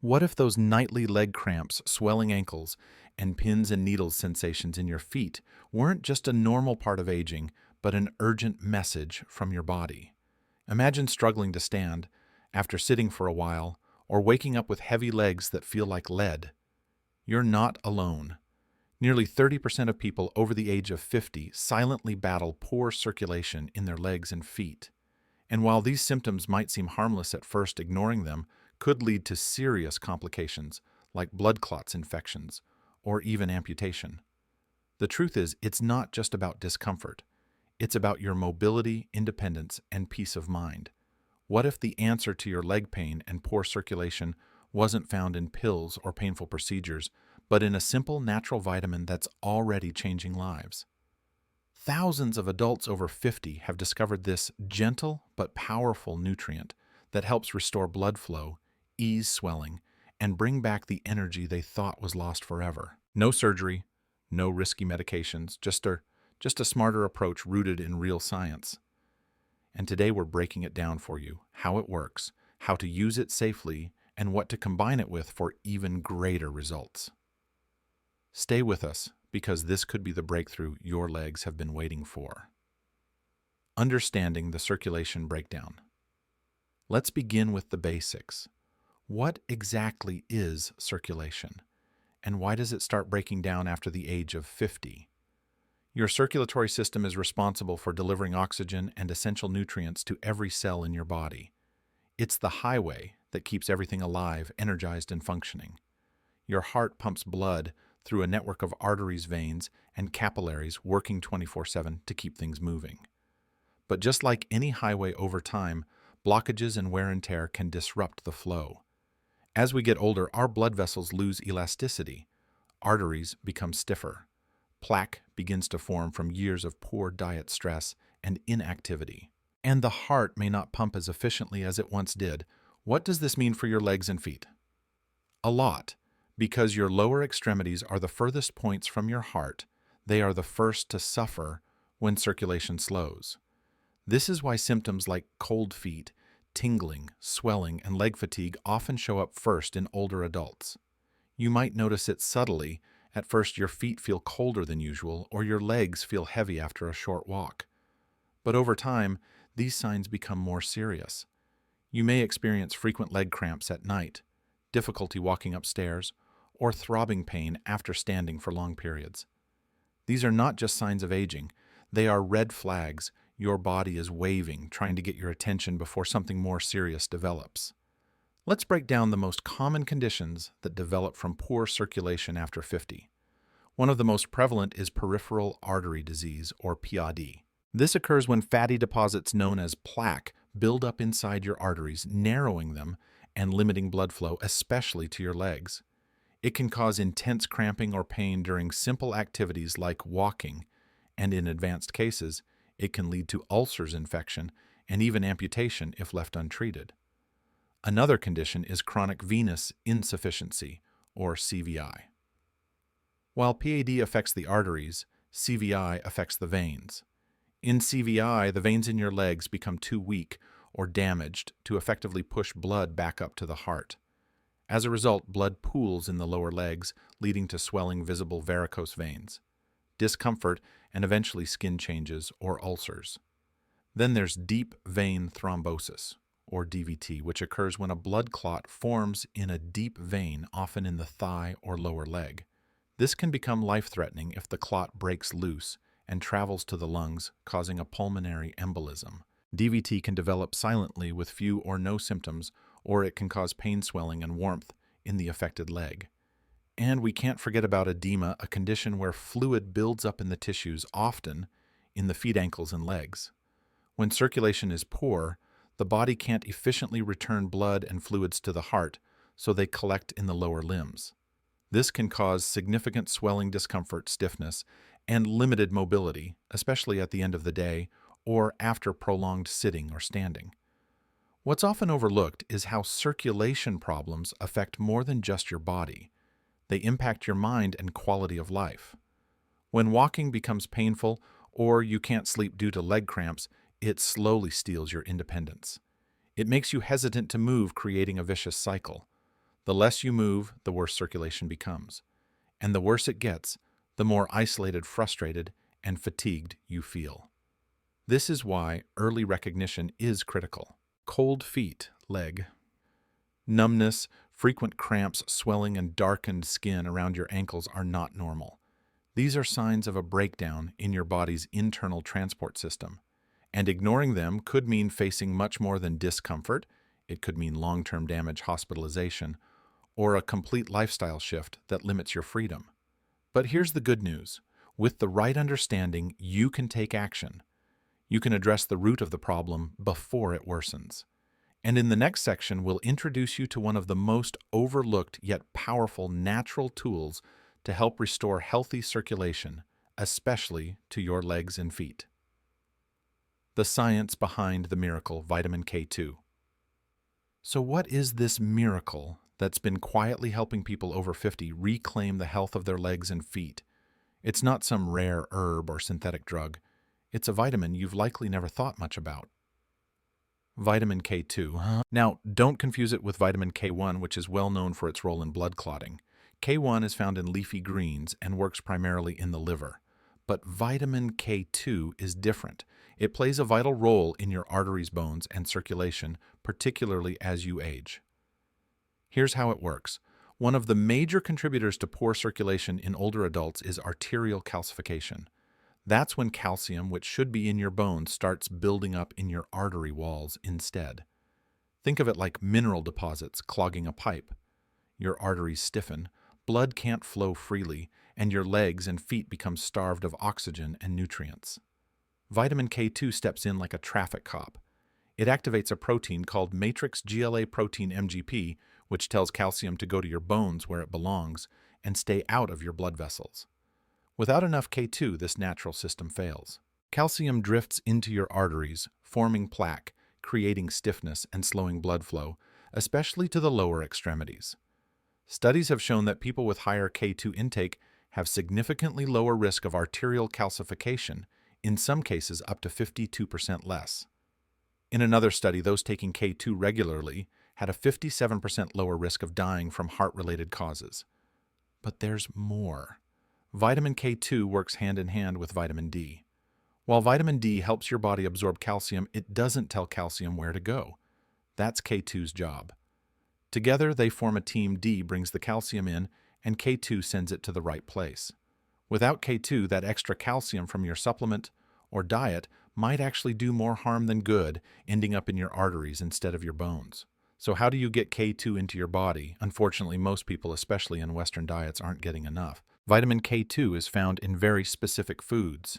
What if those nightly leg cramps, swelling ankles, and pins and needles sensations in your feet weren't just a normal part of aging, but an urgent message from your body? Imagine struggling to stand after sitting for a while, or waking up with heavy legs that feel like lead. You're not alone. Nearly 30% of people over the age of 50 silently battle poor circulation in their legs and feet. And while these symptoms might seem harmless at first, ignoring them could lead to serious complications like blood clots, infections, or even amputation. The truth is, it's not just about discomfort. It's about your mobility, independence, and peace of mind. What if the answer to your leg pain and poor circulation wasn't found in pills or painful procedures, but in a simple natural vitamin that's already changing lives? Thousands of adults over 50 have discovered this gentle but powerful nutrient that helps restore blood flow, ease swelling, and bring back the energy they thought was lost forever. No surgery, no risky medications, just a smarter approach rooted in real science. And today we're breaking it down for you: how it works, how to use it safely, and what to combine it with for even greater results. Stay with us, because this could be the breakthrough your legs have been waiting for. Understanding the circulation breakdown. Let's begin with the basics. What exactly is circulation, and why does it start breaking down after the age of 50? Your circulatory system is responsible for delivering oxygen and essential nutrients to every cell in your body. It's the highway that keeps everything alive, energized, and functioning. Your heart pumps blood through a network of arteries, veins, and capillaries working 24/7 to keep things moving. But just like any highway, over time, blockages and wear and tear can disrupt the flow. As we get older, our blood vessels lose elasticity. Arteries become stiffer. Plaque begins to form from years of poor diet, stress, and inactivity. And the heart may not pump as efficiently as it once did. What does this mean for your legs and feet? A lot. Because your lower extremities are the furthest points from your heart, they are the first to suffer when circulation slows. This is why symptoms like cold feet, tingling, swelling, and leg fatigue often show up first in older adults. You might notice it subtly. At first, your feet feel colder than usual, or your legs feel heavy after a short walk. But over time, these signs become more serious. You may experience frequent leg cramps at night, difficulty walking upstairs, or throbbing pain after standing for long periods. These are not just signs of aging. They are red flags. Your body is waving, trying to get your attention before something more serious develops. Let's break down the most common conditions that develop from poor circulation after 50. One of the most prevalent is peripheral artery disease, or PAD. This occurs when fatty deposits known as plaque build up inside your arteries, narrowing them and limiting blood flow, especially to your legs. It can cause intense cramping or pain during simple activities like walking, and in advanced cases, it can lead to ulcers, infection, and even amputation if left untreated. Another condition is chronic venous insufficiency, or CVI. While PAD affects the arteries, CVI affects the veins. In CVI, the veins in your legs become too weak or damaged to effectively push blood back up to the heart. As a result, blood pools in the lower legs, leading to swelling, visible varicose veins, discomfort, and eventually skin changes or ulcers. Then there's deep vein thrombosis, or DVT, which occurs when a blood clot forms in a deep vein, often in the thigh or lower leg. This can become life-threatening if the clot breaks loose and travels to the lungs, causing a pulmonary embolism. DVT can develop silently with few or no symptoms, or it can cause pain, swelling, and warmth in the affected leg. And we can't forget about edema, a condition where fluid builds up in the tissues, often in the feet, ankles, and legs. When circulation is poor, the body can't efficiently return blood and fluids to the heart, so they collect in the lower limbs. This can cause significant swelling, discomfort, stiffness, and limited mobility, especially at the end of the day or after prolonged sitting or standing. What's often overlooked is how circulation problems affect more than just your body. They impact your mind and quality of life. When walking becomes painful or you can't sleep due to leg cramps, it slowly steals your independence. It makes you hesitant to move, creating a vicious cycle. The less you move, the worse circulation becomes. And the worse it gets, the more isolated, frustrated, and fatigued you feel. This is why early recognition is critical. Cold feet, leg. Numbness, frequent cramps, swelling, and darkened skin around your ankles are not normal. These are signs of a breakdown in your body's internal transport system, and ignoring them could mean facing much more than discomfort. It could mean long-term damage, hospitalization, or a complete lifestyle shift that limits your freedom. But here's the good news. With the right understanding, you can take action. You can address the root of the problem before it worsens. And in the next section, we'll introduce you to one of the most overlooked yet powerful natural tools to help restore healthy circulation, especially to your legs and feet. The science behind the miracle, vitamin K2. So what is this miracle that's been quietly helping people over 50 reclaim the health of their legs and feet? It's not some rare herb or synthetic drug. It's a vitamin you've likely never thought much about. Vitamin K2. Now, don't confuse it with vitamin K1, which is well known for its role in blood clotting. K1 is found in leafy greens and works primarily in the liver. But vitamin K2 is different. It plays a vital role in your arteries, bones, and circulation, particularly as you age. Here's how it works. One of the major contributors to poor circulation in older adults is arterial calcification. That's when calcium, which should be in your bones, starts building up in your artery walls instead. Think of it like mineral deposits clogging a pipe. Your arteries stiffen, blood can't flow freely, and your legs and feet become starved of oxygen and nutrients. Vitamin K2 steps in like a traffic cop. It activates a protein called matrix GLA protein MGP, which tells calcium to go to your bones where it belongs and stay out of your blood vessels. Without enough K2, this natural system fails. Calcium drifts into your arteries, forming plaque, creating stiffness and slowing blood flow, especially to the lower extremities. Studies have shown that people with higher K2 intake have significantly lower risk of arterial calcification, in some cases up to 52% less. In another study, those taking K2 regularly had a 57% lower risk of dying from heart-related causes. But there's more. Vitamin K2 works hand in hand with vitamin D. While vitamin D helps your body absorb calcium, it doesn't tell calcium where to go. That's K2's job. Together, they form a team. D brings the calcium in, and K2 sends it to the right place. Without K2, that extra calcium from your supplement or diet might actually do more harm than good, ending up in your arteries instead of your bones. So how do you get K2 into your body? Unfortunately, most people, especially in Western diets, aren't getting enough. Vitamin K2 is found in very specific foods.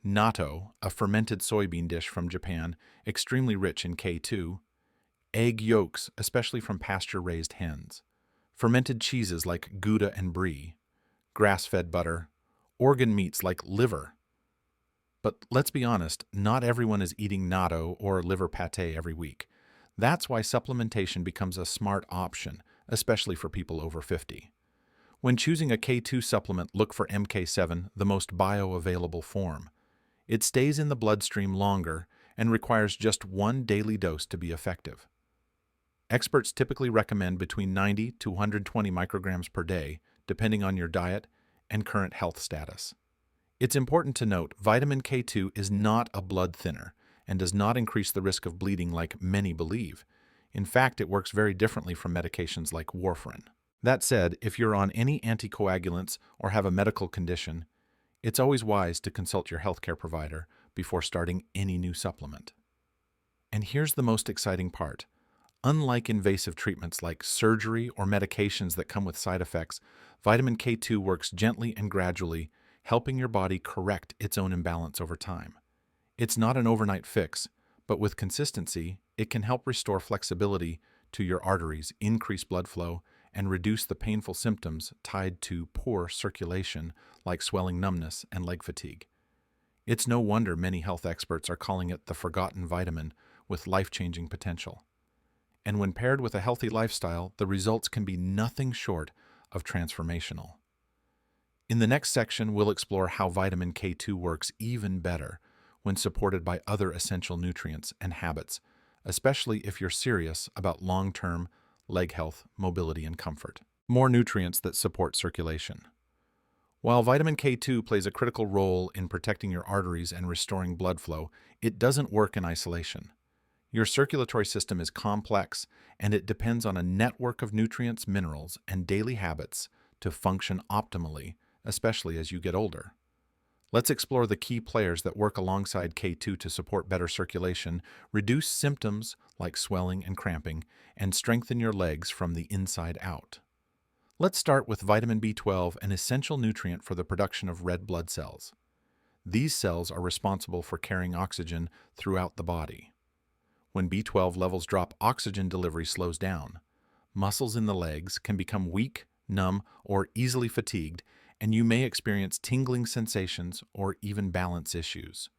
Natto, a fermented soybean dish from Japan, extremely rich in K2. Egg yolks, especially from pasture-raised hens. Fermented cheeses like Gouda and Brie. Grass-fed butter. Organ meats like liver. But let's be honest, not everyone is eating natto or liver pate every week. That's why supplementation becomes a smart option, especially for people over 50. When choosing a K2 supplement, look for MK7, the most bioavailable form. It stays in the bloodstream longer and requires just one daily dose to be effective. Experts typically recommend between 90 to 120 micrograms per day, depending on your diet and current health status. It's important to note, vitamin K2 is not a blood thinner and does not increase the risk of bleeding like many believe. In fact, it works very differently from medications like warfarin. That said, if you're on any anticoagulants or have a medical condition, it's always wise to consult your healthcare provider before starting any new supplement. And here's the most exciting part. Unlike invasive treatments like surgery or medications that come with side effects, vitamin K2 works gently and gradually, helping your body correct its own imbalance over time. It's not an overnight fix, but with consistency, it can help restore flexibility to your arteries, increase blood flow, and reduce the painful symptoms tied to poor circulation like swelling, numbness, and leg fatigue. It's no wonder many health experts are calling it the forgotten vitamin with life-changing potential. And when paired with a healthy lifestyle, the results can be nothing short of transformational. In the next section, we'll explore how vitamin K2 works even better when supported by other essential nutrients and habits, especially if you're serious about long-term leg health, mobility, and comfort. More nutrients that support circulation. While vitamin K2 plays a critical role in protecting your arteries and restoring blood flow, it doesn't work in isolation. Your circulatory system is complex, and it depends on a network of nutrients, minerals, and daily habits to function optimally, especially as you get older. Let's explore the key players that work alongside K2 to support better circulation, reduce symptoms like swelling and cramping, and strengthen your legs from the inside out. Let's start with vitamin B12, an essential nutrient for the production of red blood cells. These cells are responsible for carrying oxygen throughout the body. When B12 levels drop, oxygen delivery slows down. Muscles in the legs can become weak, numb, or easily fatigued, and you may experience tingling sensations or even balance issues.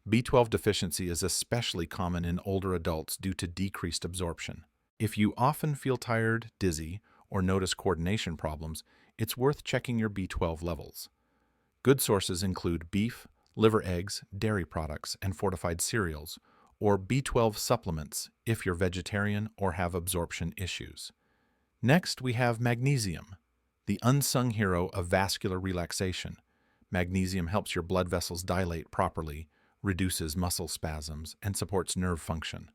B12 deficiency is especially common in older adults due to decreased absorption. If you often feel tired, dizzy, or notice coordination problems, it's worth checking your B12 levels. Good sources include beef, liver eggs, dairy products, and fortified cereals, or B12 supplements if you're vegetarian or have absorption issues. Next, we have magnesium, the unsung hero of vascular relaxation. Magnesium helps your blood vessels dilate properly, reduces muscle spasms, and supports nerve function.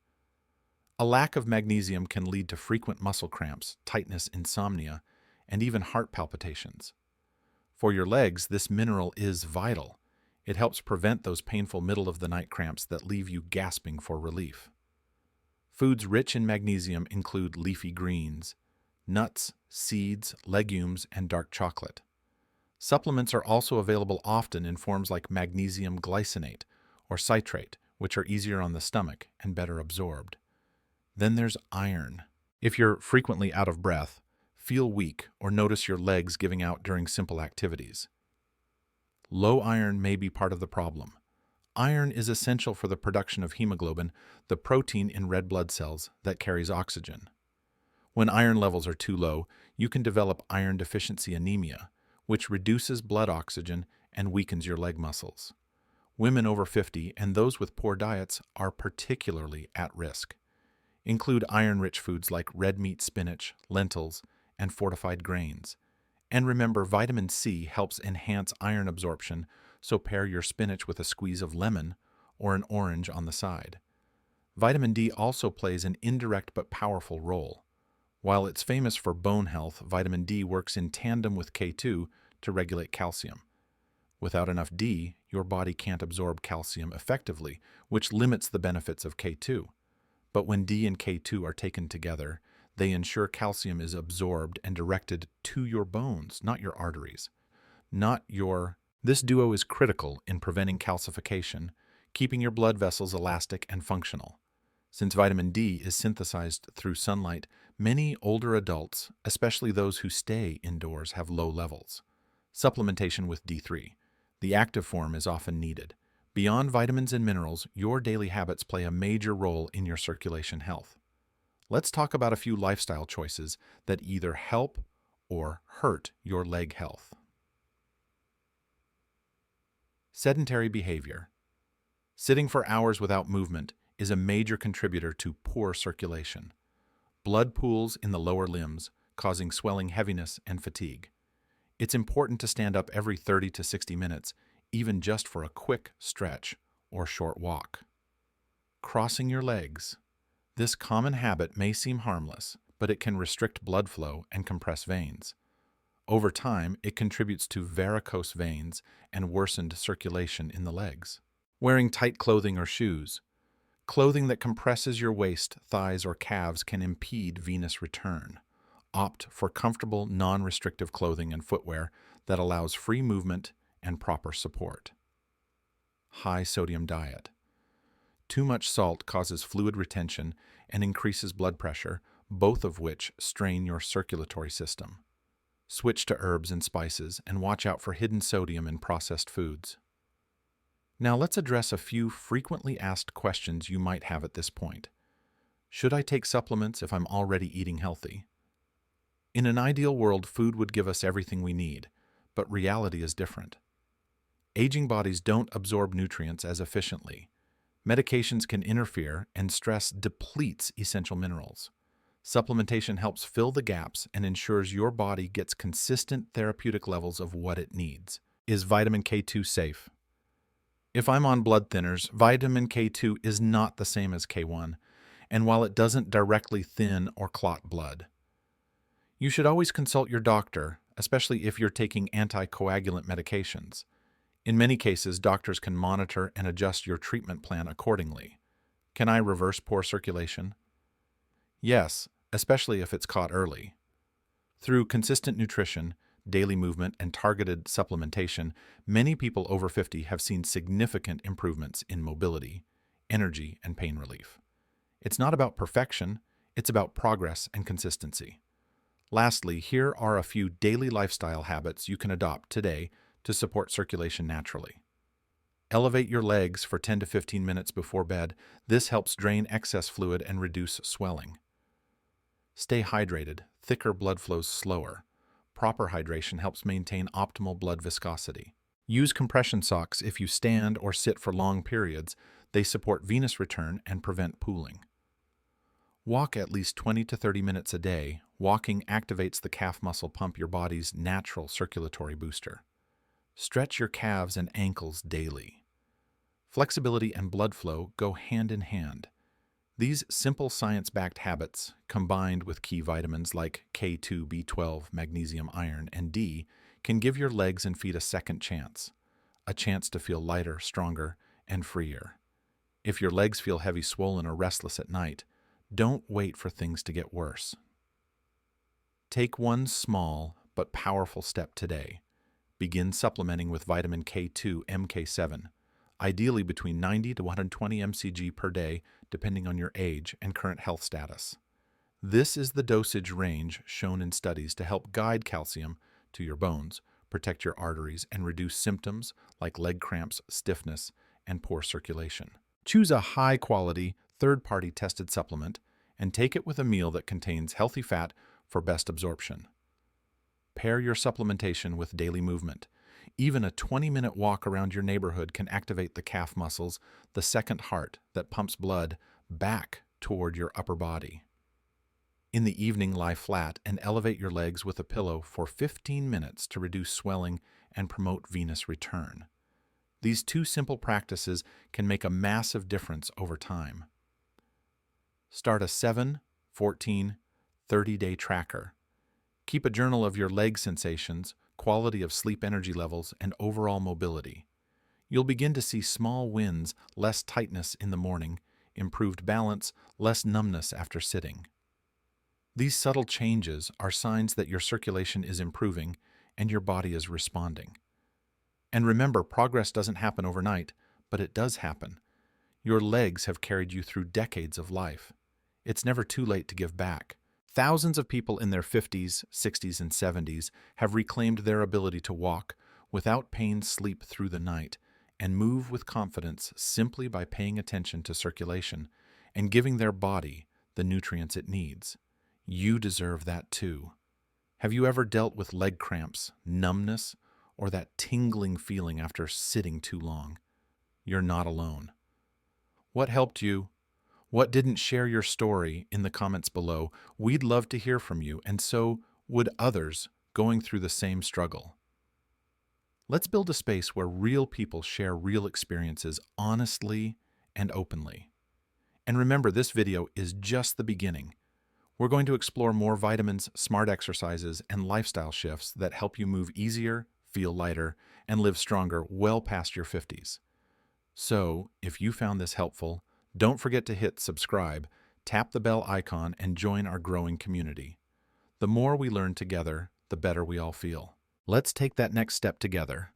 A lack of magnesium can lead to frequent muscle cramps, tightness, insomnia, and even heart palpitations. For your legs, this mineral is vital. It helps prevent those painful middle-of-the-night cramps that leave you gasping for relief. Foods rich in magnesium include leafy greens, nuts, seeds, legumes, and dark chocolate. Supplements are also available often in forms like magnesium glycinate or citrate, which are easier on the stomach and better absorbed. Then there's iron. If you're frequently out of breath, feel weak, or notice your legs giving out during simple activities, low iron may be part of the problem. Iron is essential for the production of hemoglobin, the protein in red blood cells that carries oxygen. When iron levels are too low, you can develop iron deficiency anemia, which reduces blood oxygen and weakens your leg muscles. Women over 50 and those with poor diets are particularly at risk. Include iron-rich foods like red meat, spinach, lentils, and fortified grains. And remember, vitamin C helps enhance iron absorption, so pair your spinach with a squeeze of lemon or an orange on the side. Vitamin D also plays an indirect but powerful role. While it's famous for bone health, vitamin D works in tandem with K2 to regulate calcium. Without enough D, your body can't absorb calcium effectively, which limits the benefits of K2. But when D and K2 are taken together, they ensure calcium is absorbed and directed to your bones, not your arteries. This duo is critical in preventing calcification, keeping your blood vessels elastic and functional. Since vitamin D is synthesized through sunlight, many older adults, especially those who stay indoors, have low levels. Supplementation with D3. The active form is often needed. Beyond vitamins and minerals, your daily habits play a major role in your circulation health. Let's talk about a few lifestyle choices that either help or hurt your leg health. Sedentary behavior. Sitting for hours without movement is a major contributor to poor circulation. Blood pools in the lower limbs, causing swelling, heaviness, and fatigue. It's important to stand up every 30 to 60 minutes, even just for a quick stretch or short walk. Crossing your legs. This common habit may seem harmless, but it can restrict blood flow and compress veins. Over time, it contributes to varicose veins and worsened circulation in the legs. Wearing tight clothing or shoes. Clothing that compresses your waist, thighs, or calves can impede venous return. Opt for comfortable, non-restrictive clothing and footwear that allows free movement and proper support. High sodium diet. Too much salt causes fluid retention and increases blood pressure, both of which strain your circulatory system. Switch to herbs and spices and watch out for hidden sodium in processed foods. Now let's address a few frequently asked questions you might have at this point. Should I take supplements if I'm already eating healthy? In an ideal world, food would give us everything we need, but reality is different. Aging bodies don't absorb nutrients as efficiently. Medications can interfere, and stress depletes essential minerals. Supplementation helps fill the gaps and ensures your body gets consistent therapeutic levels of what it needs. Is vitamin K2 safe? If I'm on blood thinners, vitamin K2 is not the same as K1, and while it doesn't directly thin or clot blood, you should always consult your doctor, especially if you're taking anticoagulant medications. In many cases, doctors can monitor and adjust your treatment plan accordingly. Can I reverse poor circulation? Yes, especially if it's caught early. Through consistent nutrition, daily movement, and targeted supplementation, many people over 50 have seen significant improvements in mobility, energy, and pain relief. It's not about perfection, it's about progress and consistency. Lastly, here are a few daily lifestyle habits you can adopt today to support circulation naturally. Elevate your legs for 10 to 15 minutes before bed. This helps drain excess fluid and reduce swelling. Stay hydrated. Thicker blood flows slower. Proper hydration helps maintain optimal blood viscosity. Use compression socks if you stand or sit for long periods. They support venous return and prevent pooling. Walk at least 20 to 30 minutes a day. Walking activates the calf muscle pump, your body's natural circulatory booster. Stretch your calves and ankles daily. Flexibility and blood flow go hand in hand. These simple science-backed habits, combined with key vitamins like K2, B12, magnesium, iron, and D, can give your legs and feet a second chance, a chance to feel lighter, stronger, and freer. If your legs feel heavy, swollen, or restless at night, don't wait for things to get worse. Take one small but powerful step today. Begin supplementing with vitamin K2 MK7, ideally between 90 to 120 mcg per day, depending on your age and current health status. This is the dosage range shown in studies to help guide calcium to your bones, protect your arteries, and reduce symptoms like leg cramps, stiffness, and poor circulation. Choose a high-quality, third-party tested supplement and take it with a meal that contains healthy fat for best absorption. Pair your supplementation with daily movement. Even a 20-minute walk around your neighborhood can activate the calf muscles, the second heart that pumps blood back toward your upper body. In the evening, lie flat and elevate your legs with a pillow for 15 minutes to reduce swelling and promote venous return. These two simple practices can make a massive difference over time. Start a 7, 14, 30-day tracker. Keep a journal of your leg sensations, quality of sleep, energy levels, and overall mobility. You'll begin to see small wins: less tightness in the morning, improved balance, less numbness after sitting. These subtle changes are signs that your circulation is improving and your body is responding. And remember, progress doesn't happen overnight, but it does happen. Your legs have carried you through decades of life. It's never too late to give back. Thousands of people in their 50s, 60s, and 70s have reclaimed their ability to walk without pain, sleep through the night, and move with confidence simply by paying attention to circulation and giving their body the nutrients it needs. You deserve that too. Have you ever dealt with leg cramps, numbness, or that tingling feeling after sitting too long? You're not alone. What helped you? What didn't? Share your story in the comments below. We'd love to hear from you, and so would others going through the same struggle. Let's build a space where real people share real experiences honestly and openly. And remember, this video is just the beginning. We're going to explore more vitamins, smart exercises, and lifestyle shifts that help you move easier, feel lighter, and live stronger well past your 50s. So, if you found this helpful, don't forget to hit subscribe, tap the bell icon, and join our growing community. The more we learn together, the better we all feel. Let's take that next step together.